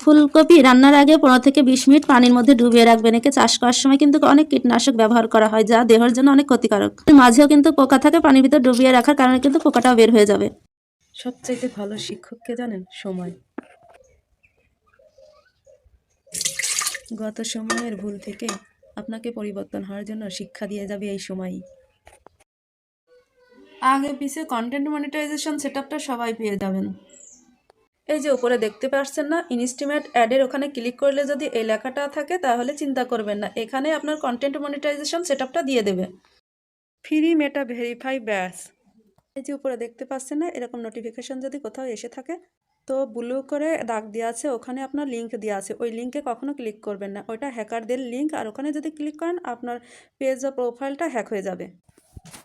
ফুলকপি রান্নার আগে 15 থেকে 20 মিনিট পানির মধ্যে ডুবিয়ে রাখবেন। একে চাষ করার সময় কিন্তু অনেক কীটনাশক ব্যবহার করা হয়, যা দেহের জন্য অনেক ক্ষতিকারক। মাঝেও কিন্তু পোকা থাকে, পানির ভিতর ডুবিয়ে রাখার কারণে কিন্তু পোকাটাও বের হয়ে যাবে। সবচাইতে ভালো শিক্ষককে জানেন? সময়। গত সময়ের ভুল থেকে আপনাকে পরিবর্তন হওয়ার জন্য শিক্ষা দিয়ে যাবে এই সময়ই। আগে পিছে কন্টেন্ট মনিটাইজেশন সেটআপটা সবাই পেয়ে যাবেন। এই যে উপরে দেখতে পাচ্ছেন না, ইনস্টিমেট অ্যাডের ওখানে ক্লিক করলে যদি এই লেখাটা থাকে তাহলে চিন্তা করবেন না, এখানে আপনার কন্টেন্ট মনিটাইজেশন সেটআপটা দিয়ে দেবে। ফ্রি মেটা ভেরিফাই ব্যাস। এই যে উপরে দেখতে পাচ্ছেন না, এরকম নোটিফিকেশন যদি কোথাও এসে থাকে তো ব্লু করে দাগ দেওয়া আছে, ওখানে আপনার লিঙ্ক দেওয়া আছে, ওই লিঙ্কে কখনো ক্লিক করবেন না, ওইটা হ্যাকারদের লিঙ্ক, আর ওখানে যদি ক্লিক করেন আপনার পেজ বা প্রোফাইলটা হ্যাক হয়ে যাবে।